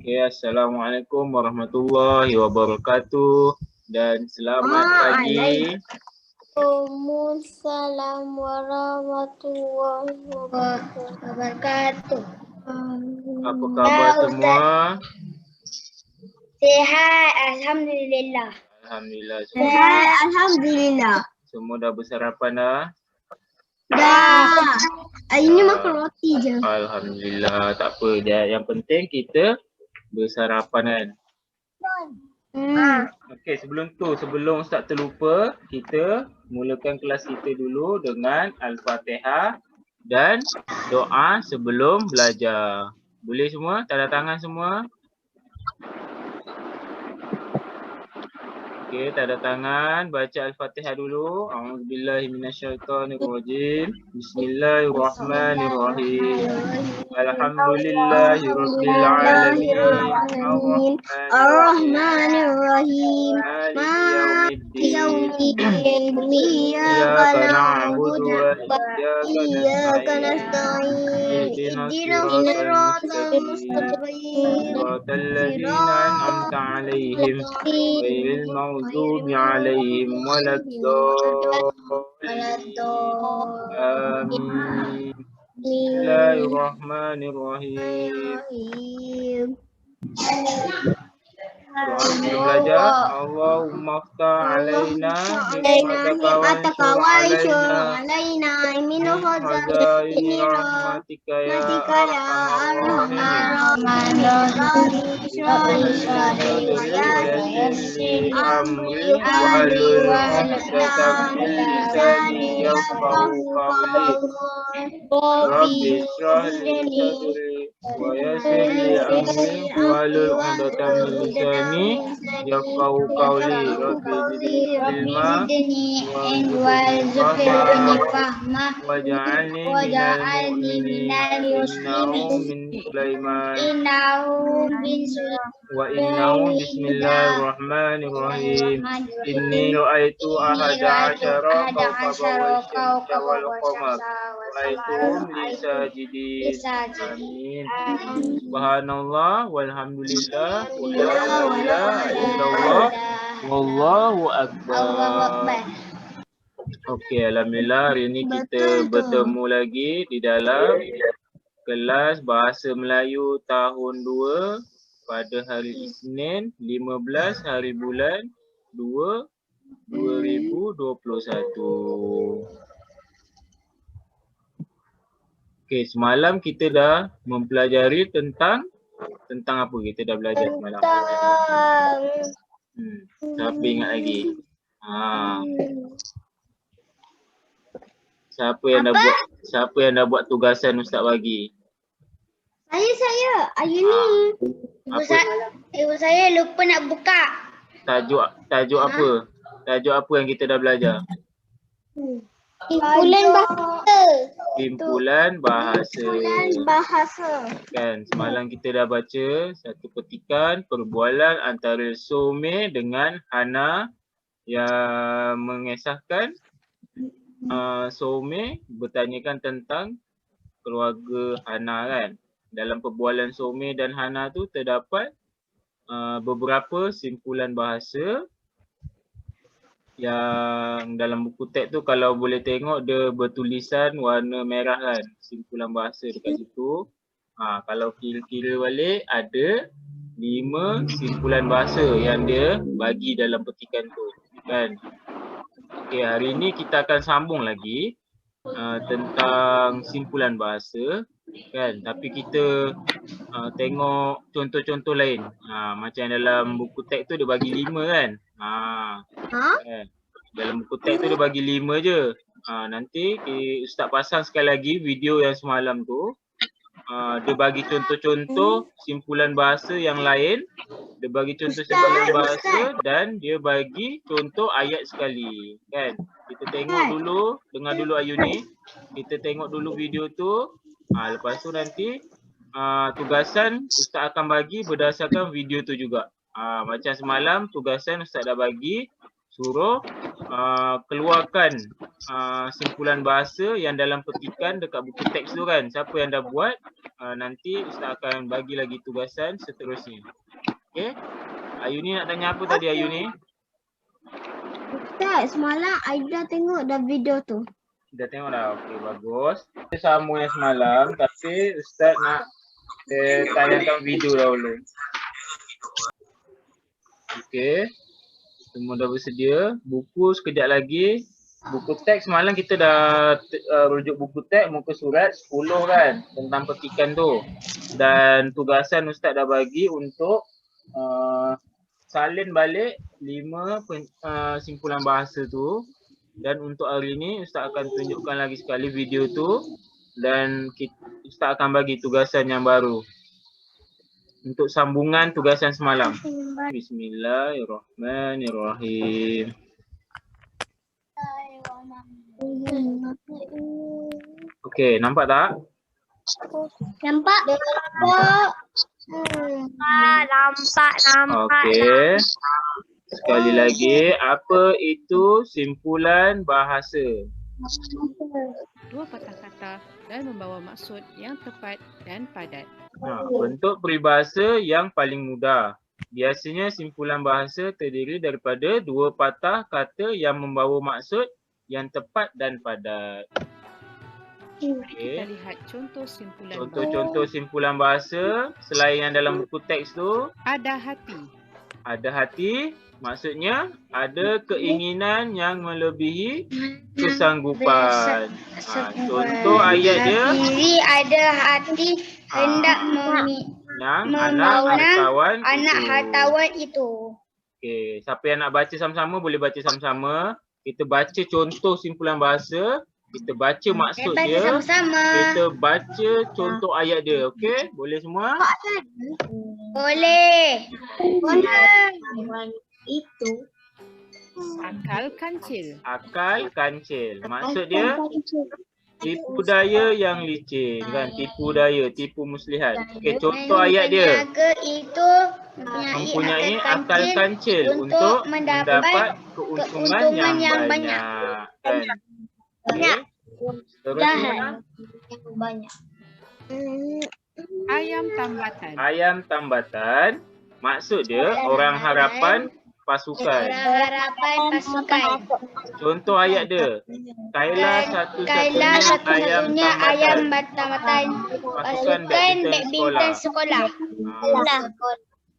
Okay, Assalamualaikum warahmatullahi wabarakatuh dan selamat pagi. Waalaikumsalam warahmatullahi wabarakatuh. Apa khabar semua? Sehat, alhamdulillah. Alhamdulillah. Sehat, alhamdulillah. Semua dah bersarapan dah? Dah. Ini makan roti je. Alhamdulillah, tak apa. Yang penting kita bersarapan kan? Okey, sebelum Ustaz terlupa, kita mulakan kelas kita dulu dengan Al-Fatihah dan doa sebelum belajar. Boleh semua? Tanda tangan semua? Okey, tanda tangan. Baca Al-Fatihah dulu. A'udzubillahi minasyaitonirrajim. Bismillahirrahmanirrahim. Alhamdulillahirabbil alamin. Ar-Rahmanir-Rahim. Maliki yaumiddin. Iyyaka na'budu wa iyyaka nasta'in. Ihdinas siratal mustaqim. Siratal ladzina an'amta 'alaihim ghairil maghdubi 'alaihim waladdallin. Amin. Bismillahirrahmanirrahim. Doa sebelum belajar. Allahumma aftah alaina ni'mataka wa alaina min khazaini rahmatika ya arhamar rahimin. Amri wahlul 'uqdatam min lisani yafqahu qawli. Rabbi shrah li sadri wa yassir li amri wahlul 'uqdatam min lisani yafqahu qawli. Rabbi zidni ilma warzuqni fahma waj'alni minal muslimin innahu bismillahirrahmanirrahim. Inni ra'aitu ahada asyara kawkaban wal qamar ra'aituhum li sajidin. Amin. Subhanallah walhamdulillah wa la ilaha illallah wallahu akbar. Okey, alhamdulillah hari ini kita bertemu lagi di dalam kelas Bahasa Melayu tahun 2 pada hari Isnin 15 hari bulan 2 2021. Okey, semalam kita dah mempelajari tentang apa kita dah belajar semalam? Siapa ingat lagi? Siapa yang dah buat tugasan Ustaz bagi? Saya. Ayuni. Ibu saya lupa nak buka. Tajuk apa? Tajuk apa yang kita dah belajar? Kumpulan bahasa. Kan, semalam kita dah baca satu petikan perbualan antara Some dengan Hana yang mengesahkan Some bertanyakan tentang keluarga Hana kan. Dalam perbualan Some dan Hana tu terdapat beberapa simpulan bahasa yang dalam buku teks tu kalau boleh tengok dia bertulisan warna merah kan, simpulan bahasa dekat situ. Kalau kira-kira balik ada 5 simpulan bahasa yang dia bagi dalam petikan tu kan. Okey, hari ni kita akan sambung lagi tentang simpulan bahasa kan, tapi kita tengok contoh-contoh lain. Macam dalam buku teks tu dia bagi 5 kan. Dalam buku teks tu dia bagi 5 je. Nanti Ustaz pasang sekali lagi video yang semalam tu. Dia bagi contoh-contoh simpulan bahasa yang lain. Dia bagi contoh simpulan bahasa dan dia bagi contoh ayat sekali kan. Kita tengok dulu, dengar dulu Ayuni. Kita tengok dulu video tu. Lepas tu nanti tugasan Ustaz akan bagi berdasarkan video tu juga. Macam semalam tugasan Ustaz dah bagi suruh keluarkan simpulan bahasa yang dalam petikan dekat buku teks tu kan. Siapa yang dah buat, nanti Ustaz akan bagi lagi tugasan seterusnya. Okey. Ayuni nak tanya apa tadi Ayuni? Ustaz, semalam Aida tengok dah video tu. Dah tengok dah. Okey, bagus. Kita sama yang semalam tapi Ustaz nak tayangkan video dahulu. Okey. Semua dah bersedia. Buku sekejap lagi. Buku teks semalam kita dah rujuk buku teks muka surat 10 kan tentang petikan tu. Dan tugasan Ustaz dah bagi untuk salin balik 5 simpulan bahasa tu. Dan untuk hari ni Ustaz akan tunjukkan lagi sekali video tu. Dan Ustaz akan bagi tugasan yang baru untuk sambungan tugasan semalam. Bismillahirrahmanirrahim. Okey, nampak tak? Nampak? Nampak. Okey. Sekali lagi, apa itu simpulan bahasa? Dua patah kata dan membawa maksud yang tepat dan padat. Bentuk peribahasa yang paling mudah. Biasanya simpulan bahasa terdiri daripada dua patah kata yang membawa maksud yang tepat dan padat. Kita lihat contoh simpulan bahasa. Contoh-contoh simpulan bahasa selain yang dalam buku teks tu. Ada hati. Ada hati, maksudnya ada keinginan yang melebihi kesanggupan. Contoh ayat dia. Diri ada hati hendak membangun anak hartawan itu. Okey, siapa yang nak baca sama-sama boleh baca sama-sama. Kita baca contoh simpulan bahasa, kita baca maksud dia, kita baca contoh ayat dia. Okey, boleh semua? Boleh. Itu Akal kancil. Akal kancil. Maksud dia tipu daya yang licin kan, tipu daya, tipu muslihat. Okey, contoh ayat dia. Peniaga itu mempunyai akal kancil untuk mendapat keuntungan yang banyak. Kan? Okay. Seterusnya. Banyak. Ayam tambatan. Ayam tambatan. Maksud dia orang harapan pasukan. Harapan pasukan. Contoh ayat dia. Kailah satu-satunya ayam tambatan pasukan badminton sekolah.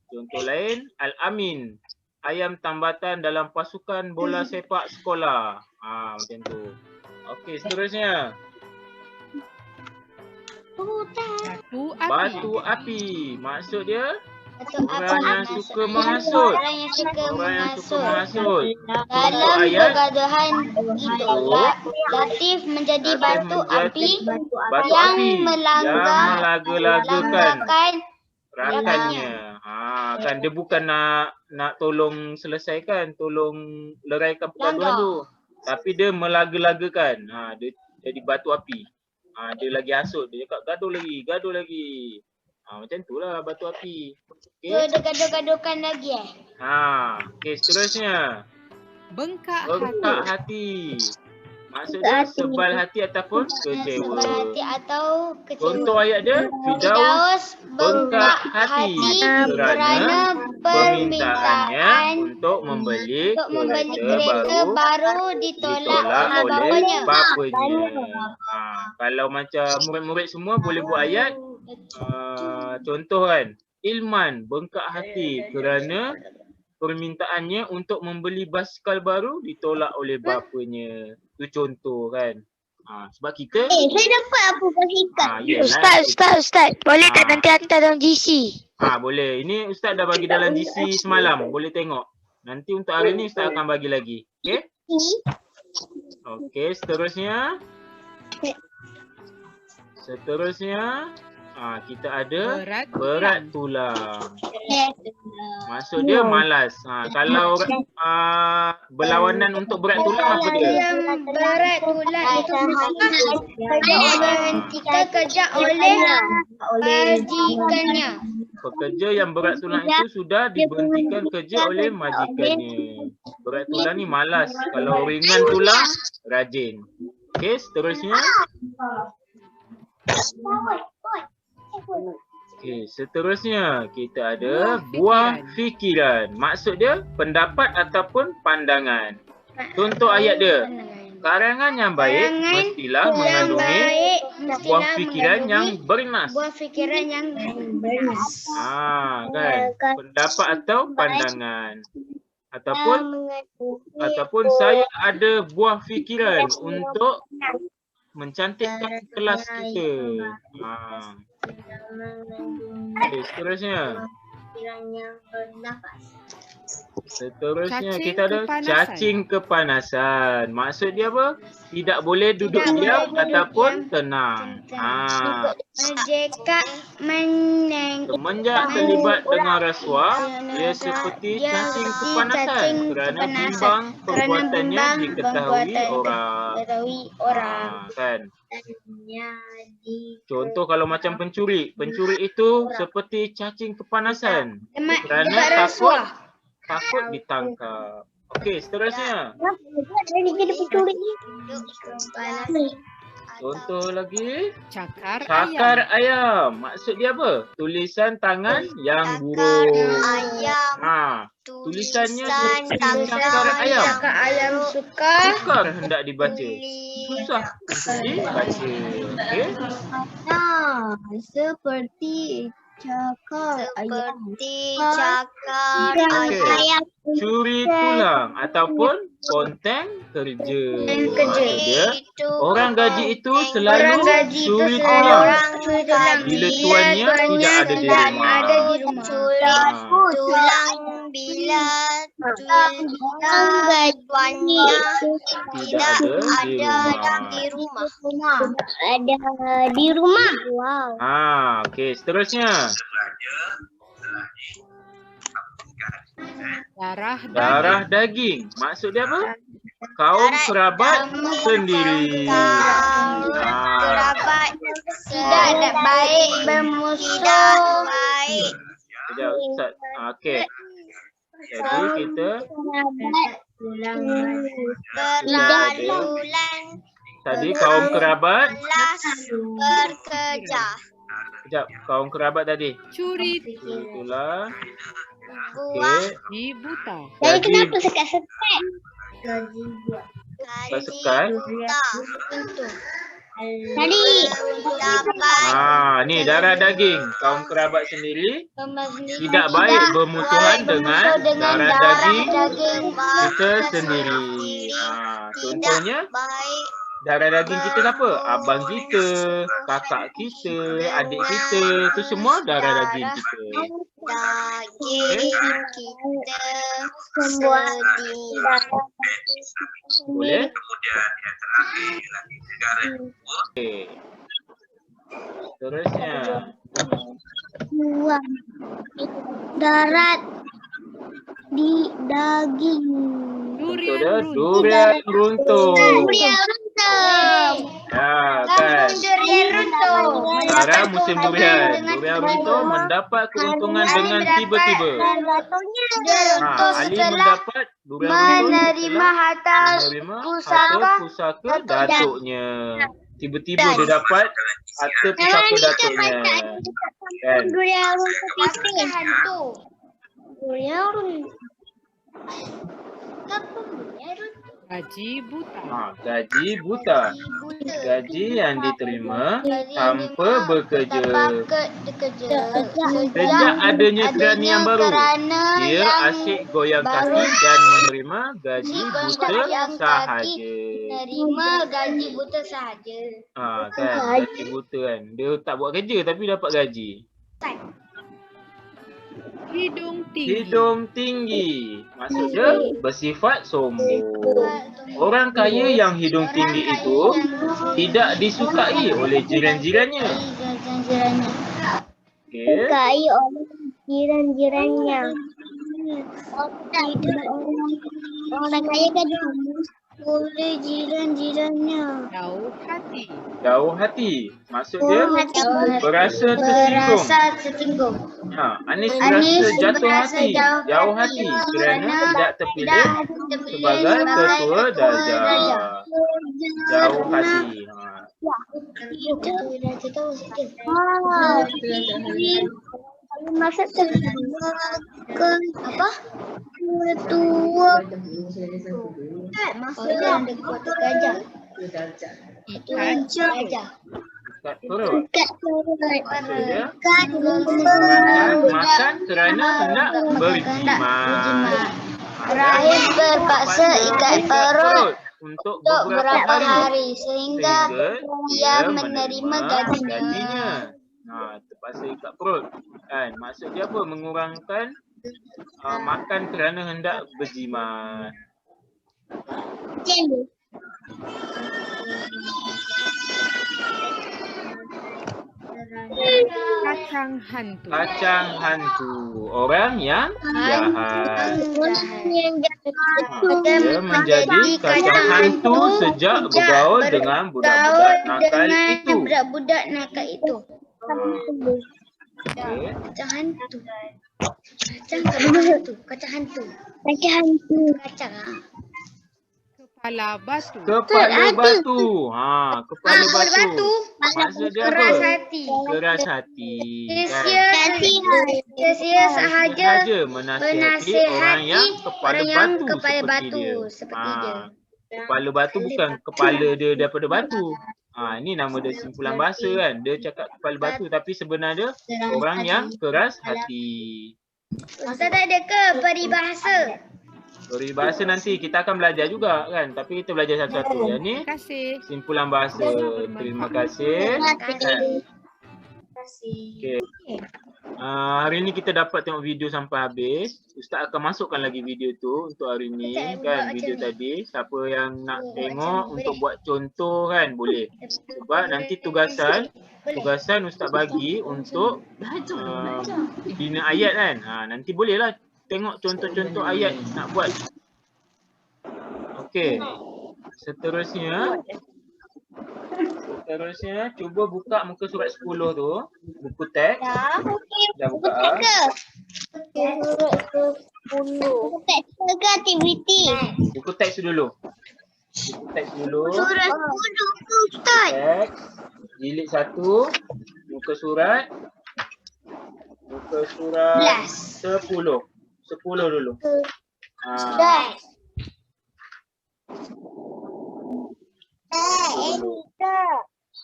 Contoh lain, Al-Amin. Ayam tambatan dalam pasukan bola sepak sekolah. Macam tu. Okey, seterusnya. Batu api. Maksud dia orang yang suka menghasut. Orang yang suka menghasut. Dalam kegaduhan itu, Latif menjadi batu api yang melanggar-langgarkan rakannya. Kan dia bukan nak tolong selesaikan, tolong leraikan pergaduhan tu. Tapi dia melaga-lagakan. Dia jadi batu api. Dia lagi hasut, dia cakap gaduh lagi. Macam tu lah batu api. Okay. Dia gaduh-gaduhkan lagi Okey, seterusnya. Bengkak hati. Maksudnya sebal hati ataupun kecewa. Sebal hati atau kecewa. Contoh ayat dia, Firdaus bengkak hati kerana permintaannya untuk membeli kereta baru ditolak oleh bapanya. Kalau macam murid-murid semua boleh buat ayat. Contoh kan, Ilman bengkak hati kerana permintaannya untuk membeli basikal baru ditolak oleh bapanya. Itu contoh kan. Sebab kita saya dapat apa basikal. Ustaz. Boleh tak nanti hantar dalam GC? Boleh. Ini Ustaz dah bagi dalam GC semalam. Boleh tengok. Nanti untuk hari ni Ustaz akan bagi lagi. Okey? Okey, seterusnya. Kita ada berat tulang. Maksud dia malas. Kalau berlawanan untuk berat tulang apa dia? Yang berat tulang itu berhentikan kerja oleh majikannya. pekerja yang berat tulang itu sudah diberhentikan kerja oleh majikannya. Berat tulang ni malas. Kalau ringan tulang, rajin. Okey, seterusnya. Okey, seterusnya kita ada buah fikiran. Maksud dia pendapat ataupun pandangan. Contoh ayat dia. Karangan yang baik mestilah mengandungi buah fikiran yang bernas. Buah fikiran yang bernas. Kan? Pendapat atau pandangan. Ataupun saya ada buah fikiran untuk mencantikkan kelas kita. Okay, seterusnya. Seterusnya kita ada cacing kepanasan. Maksud dia apa? Tidak boleh duduk diam ataupun tenang. Semenjak terlibat dengan rasuah, ia seperti cacing kepanasan kerana bimbang perbuatannya diketahui orang. Kan? Contoh kalau macam pencuri. Pencuri itu seperti cacing kepanasan kerana takut ditangkap. Okey, seterusnya. Contoh lagi. Cakar ayam. Maksud dia apa? Tulisan tangan yang buruk. Tulisannya seperti cakar ayam. Cakar ayam Sukar hendak dibaca. Susah untuk dibaca. Okey. Seperti cakar ayam. Curi tulang ataupun konteng kerja. Maksudnya orang gaji itu selalu curi tulang bila tuannya tidak ada di rumah. Tulang bila tuannya tidak ada di rumah. Ada di rumah. Wow. Okey, seterusnya. Darah daging. Maksud dia apa? Kaum kerabat sendiri. Kerabat tidak baik bermusuh. Sekejap Ustaz. Okey. Jadi kita berlalulan tadi kaum kerabat bekerja. Sekejap, kaum kerabat tadi. Curi Itulah. Gaji buta. Jadi kenapa sekat-sekat? Sekat. Tadi Ni darah daging. Kaum kerabat sendiri tidak baik bermusuhan dengan darah daging kita sendiri. Contohnya darah daging kita siapa? Abang kita, kakak kita, adik kita, tu semua darah daging kita. daging kita sedih. Boleh? Okey. Terusnya. Buang darat di daging. Durian runtuh. Durian runtuh. Ya, kan. Durian runtuh. Sekarang musim durian. Durian runtuh mendapat keuntungan dengan tiba-tiba. Ali mendapat durian runtuh menerima harta pusaka datuknya. Tiba-tiba dia dapat harta pusaka datuknya. Kan? Durian runtuh pasti hantu. Durian runtuh. Gaji buta. Gaji buta. Gaji yang diterima tanpa bekerja. Sejak adanya keranian baru, dia asyik goyang kaki dan menerima gaji buta sahaja. Menerima gaji buta sahaja. Kan, gaji buta kan. Dia tak buat kerja tapi dapat gaji. Hidung tinggi. Maksudnya bersifat sombong. Orang kaya yang hidung tinggi itu tidak disukai oleh jiran-jirannya. Disukai oleh jiran-jirannya. Orang kaya kan Oleh jiran-jirannya. Jauh hati. Jauh hati. Maksud dia berasa tersinggung. Tertinggung. Anis berasa jatuh hati, jauh hati kerana tidak terpilih sebagai ketua darjah. Jauh hati. Masa apa? Ketua. Maksudnya ada ketua gajah. Ikan Gajah. Kat perut. Maksudnya makan kerana hendak berjimat. Rahim terpaksa ikat perut untuk untuk beberapa beberapa hari hari sehingga dia menerima gajinya. Terpaksa ikat perut. Kan maksud dia apa? Mengurangkan makan kerana hendak berjimat. kacang hantu. Kacang hantu. Orang yang jahat. Dia menjadi kacang hantu sejak bergaul dengan budak-budak nakal itu. Budak-budak nakal itu. Okey. Kacang hantu. Kacang hantu. Kacang hantu. Kacang hantu. Kacang. Kepala batu. Kepala batu. Kepala batu. Maksud dia apa? Keras hati. Keras hati. Kan? Sia-sia sahaja menasihati orang yang kepala batu seperti dia. Kepala batu bukan kepala dia daripada batu. Ini nama dia simpulan bahasa kan. Dia cakap kepala batu tapi sebenarnya orang yang keras hati. Ustaz ada ke peribahasa? Peribahasa nanti kita akan belajar juga kan. Tapi kita belajar satu-satu. Yang ni Terima kasih. simpulan bahasa. Terima kasih. Okey. Hari ni kita dapat tengok video sampai habis. Ustaz akan masukkan lagi video tu untuk hari ni kan, video tadi. Siapa yang nak tengok untuk buat contoh kan boleh. Sebab nanti tugasan Ustaz bagi untuk bina ayat kan. Nanti bolehlah tengok contoh-contoh ayat nak buat. Okey. Seterusnya cuba buka muka surat 10 tu, buku teks. Dah buka. Surat 10 ke aktiviti? Buku teks dulu. Surat 10 ke Ustaz? Teks jilid 1, muka surat 10. 10 dulu. Ustaz.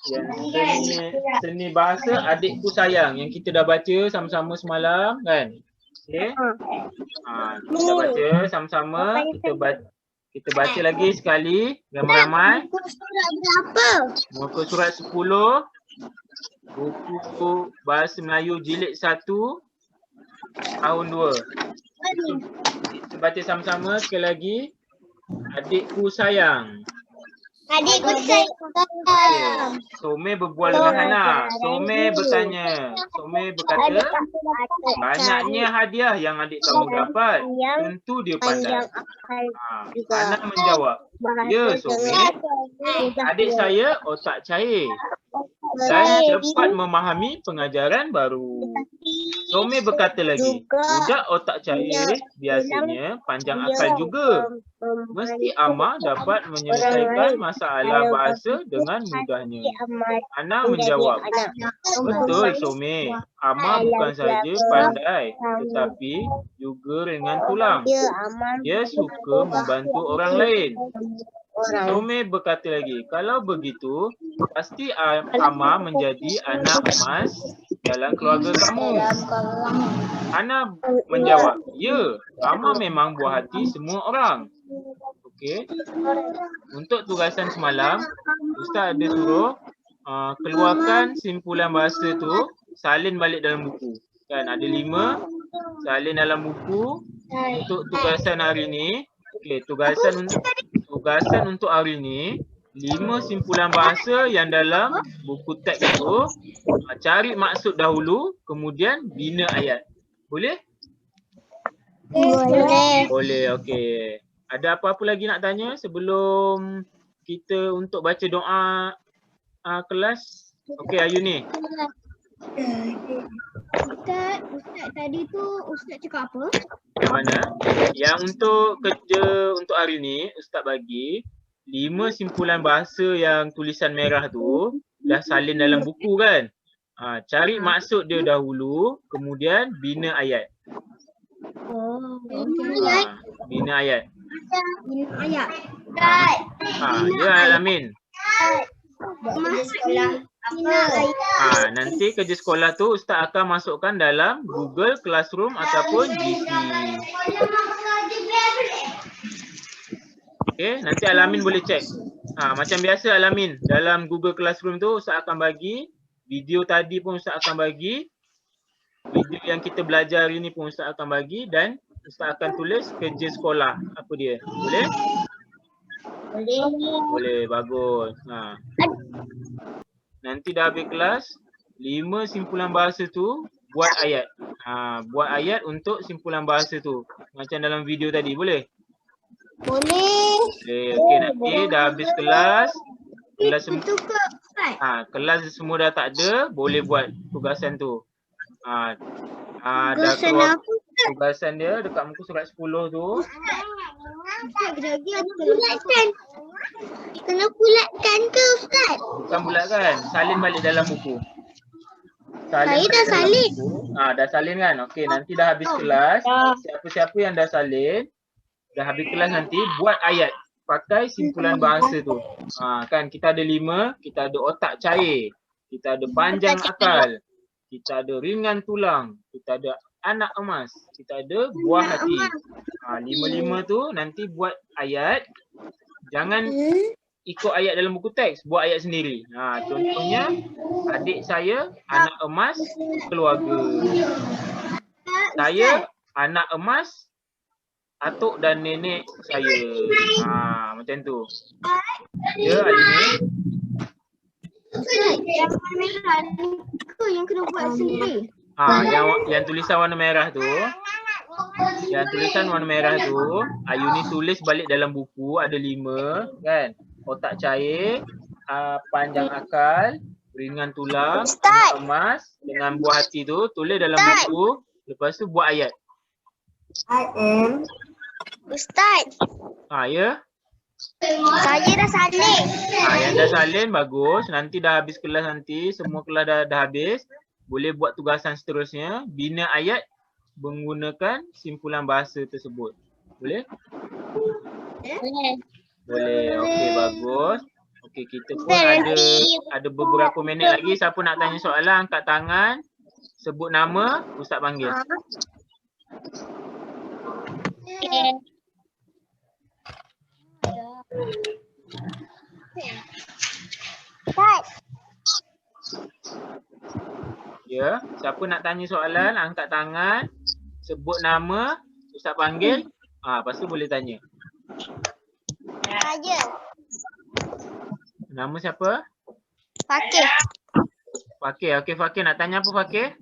Yang seni bahasa adikku sayang yang kita dah baca sama-sama semalam kan. Okey. Kita dah baca sama-sama, kita baca lagi sekali ramai-ramai. Surat berapa? Muka surat 10 buku bahasa Melayu jilid 1 tahun 2. Kita baca sama-sama sekali lagi. Adikku sayang. Adikku sayang. Some berbual dengan Hana. Some bertanya. Some berkata, banyaknya hadiah yang adik kamu dapat. Tentu dia pandai. Hana menjawab, ya Some, adik saya otak cair dan cepat memahami pengajaran baru. Some berkata lagi, budak otak cair biasanya panjang akal juga. Mesti Amma dapat menyelesaikan masalah bahasa dengan mudahnya. Hana menjawab, betul Some, Amma bukan saja pandai tetapi juga ringan tulang. Dia suka membantu orang lain. Some berkata lagi, kalau begitu pasti Amma menjadi anak emas dalam keluarga kamu. Hana menjawab, ya, Amma memang buah hati semua orang. Okey. Untuk tugasan semalam, Ustaz ada suruh keluarkan simpulan bahasa tu, salin balik dalam buku. Kan ada 5, salin dalam buku. Untuk tugasan hari ni, okey, tugasan untuk hari ni 5 simpulan bahasa yang dalam buku teks tu. Cari maksud dahulu, kemudian bina ayat. Boleh? Boleh. Boleh, okey. Ada apa-apa lagi nak tanya sebelum kita untuk baca doa kelas? Okey, Ayuni. Ustaz tadi tu Ustaz cakap apa? Yang mana? Yang untuk kerja untuk hari ni, Ustaz bagi 5 simpulan bahasa yang tulisan merah tu dah salin dalam buku kan? Cari maksud dia dahulu, kemudian bina ayat. Oh, Bina ayat. Bina ayat. Ya Alamin. Bina ayat. Nanti kerja sekolah tu Ustaz akan masukkan dalam Google Classroom ataupun GC. Okey, nanti Alamin boleh cek. Macam biasa Alamin, dalam Google Classroom tu Ustaz akan bagi video tadi pun Ustaz akan bagi. Video yang kita belajar hari ni pun Ustaz akan bagi dan Ustaz akan tulis kerja sekolah. Apa dia? Boleh? Boleh, bagus. Nanti dah habis kelas, 5 simpulan bahasa tu buat ayat. Buat ayat untuk simpulan bahasa tu. Macam dalam video tadi, boleh? Boleh. Okey, nanti dah habis kelas. Kelas Betul ke Ustaz? kelas semua dah tak ada, boleh buat tugasan tu. Dah Tugasan keluar apa? tugasan dia dekat muka surat 10 tu. Kena bulatkan ke Ustaz? Bukan bulatkan, salin balik dalam buku. Saya balik dah dalam salin. buku. Dah salin kan? Okey, nanti dah habis kelas. Siapa-siapa yang dah salin, dah habis kelas nanti buat ayat. Pakai simpulan bahasa tu. Kan kita ada 5, kita ada otak cair. Kita ada panjang akal. Kita ada ringan tulang. Kita ada anak emas. Kita ada buah hati. 5-5 tu nanti buat ayat. Jangan ikut ayat dalam buku teks, buat ayat sendiri. Contohnya, adik saya anak emas keluarga. Saya anak emas atuk dan nenek saya. Macam tu. Ya, Ayuni. Ustaz, yang merah ni ke yang kena buat sendiri? Yang tulisan warna merah tu. Yang tulisan warna merah tu, Ayuni tulis balik dalam buku, ada 5 kan. Otak cair, panjang akal, ringan tulang, anak emas dengan buah hati tu, tulis dalam buku, lepas tu buat ayat. Ustaz, Ya. saya dah salin. Yang dah salin bagus. Nanti dah habis kelas nanti, semua kelas dah habis. Boleh buat tugasan seterusnya, bina ayat menggunakan simpulan bahasa tersebut. Boleh? Boleh. Okey, bagus. Okey, kita pun ada beberapa minit lagi. Siapa nak tanya soalan, angkat tangan. Sebut nama, Ustaz panggil. Ya, siapa nak tanya soalan, angkat tangan. Sebut nama, Ustaz panggil. Lepas tu boleh tanya. Saya. Nama siapa? Fakir. Fakir. Okey, Fakir. Nak tanya apa, Fakir?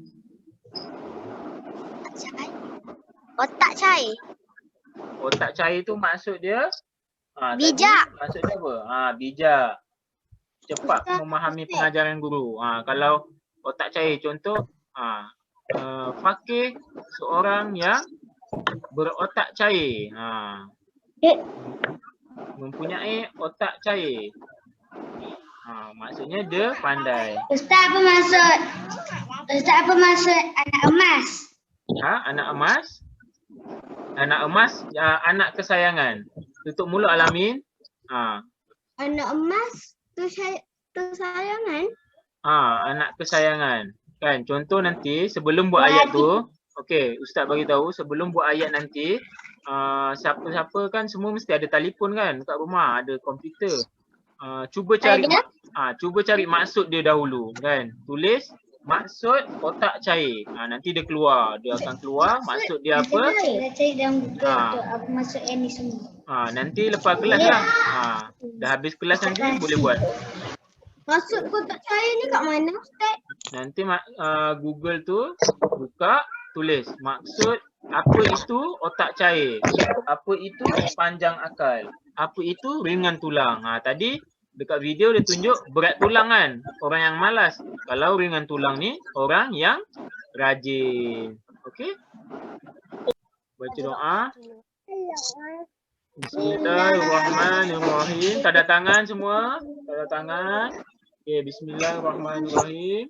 Otak cair. Otak cair tu maksud dia? Bijak. Maksud dia apa? Bijak. Cepat memahami pengajaran guru. Kalau otak cair, contoh, Fakir seorang yang berotak cair. Mempunyai otak cair. Maksudnya dia pandai. Ustaz apa maksud anak emas? Anak emas? Anak emas, anak kesayangan. Tutup mulut Alamin. Anak emas tu sayangan? Anak kesayangan. Kan, contoh nanti sebelum buat ayat tu, okey, Ustaz bagi tahu sebelum buat ayat nanti, siapa-siapa kan semua mesti ada telefon kan dekat rumah, ada komputer. Cuba cari maksud dia dahulu kan. Tulis maksud otak cair. Nanti dia keluar, dia akan keluar maksud dia apa? Dia cari dalam buku apa maksud yang ni semua. Nanti lepas kelas lah. Dah habis kelas nanti boleh buat. Maksud kotak cair ni kat mana Ustaz? Nanti Google tu buka, tulis maksud Apa itu otak cair? Apa itu panjang akal? Apa itu ringan tulang? Tadi dekat video dia tunjuk berat tulang kan? Orang yang malas. Kalau ringan tulang ni orang yang rajin. Okey? Baca doa. Bismillahirrahmanirrahim. Tanda tangan semua. Tanda tangan. Okay, bismillahirrahmanirrahim.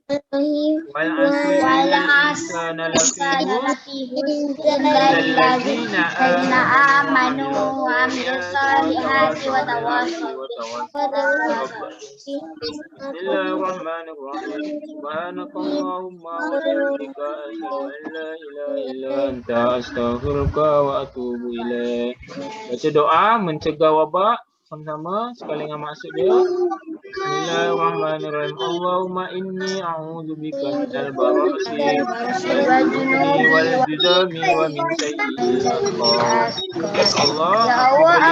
Wal asri innal insana lafi khusr amanu wa amilus solihati wa tawassaw. Bismillahirrahmanirrahim. Subhanakallahumma wa bihamdika asyhadu an la ilaha illa anta astaghfiruka wa atubu ilaik. Baca doa mencegah wabak sama-sama sekali dengan maksud dia. Bismillahirrahmanirrahim. Allahumma inni a'udzubika minal barasi wal juni wal judami wa min sayyi'il asqam. Allah,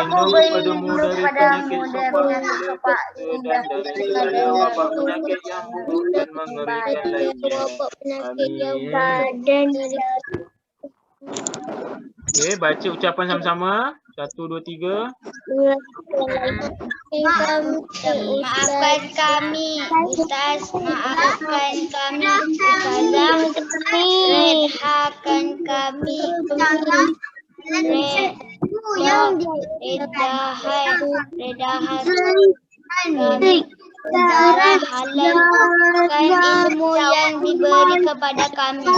aku berlindung padamu dari penyakit sopak dan dari segala wabak penyakit yang buruk dan mengerikan lainnya. Amin. Okey, baca ucapan sama-sama. 1, 2, 3. Maafkan kami, Ustaz. Maafkan kami, Ustazah. Redhakan kami. Redahan kami. Halalkan ilmu yang diberi kepada kami.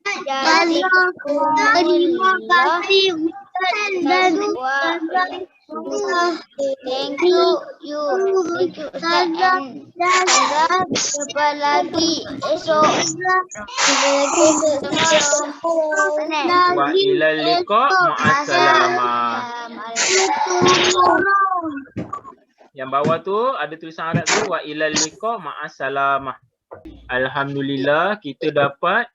Dari terima kasih Ustaz. Thank you Ustaz. Jumpa lagi esok. Wa ilal liqa ma'assalamah. Yang bawah tu ada tulisan Arab tu wa ilal liqa ma'assalamah. Alhamdulillah kita dapat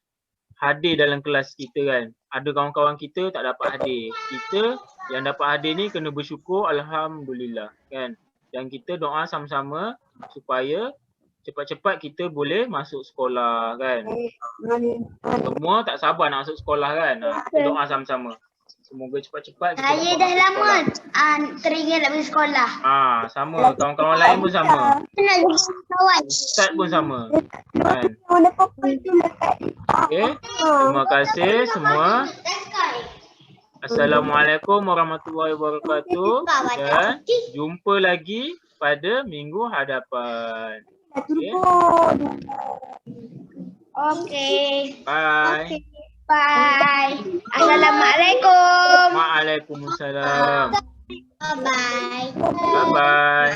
hadir dalam kelas kita kan. Ada kawan-kawan kita tak dapat hadir. Kita yang dapat hadir ni kena bersyukur, alhamdulillah kan. Dan kita doa sama-sama supaya cepat-cepat kita boleh masuk sekolah kan. Semua tak sabar nak masuk sekolah kan. Kita doa sama-sama. Semoga cepat-cepat kita Saya dah lama teringat nak pergi sekolah. Sama. Kawan-kawan lain pun sama. Nak jadi kawan. Ustaz pun sama. Kan? Okay. Terima kasih semua. Assalamualaikum warahmatullahi wabarakatuh. Dan jumpa lagi pada minggu hadapan. Okay. Bye. Bye. Assalamualaikum. Waalaikumsalam. Bye. Bye-bye. Bye.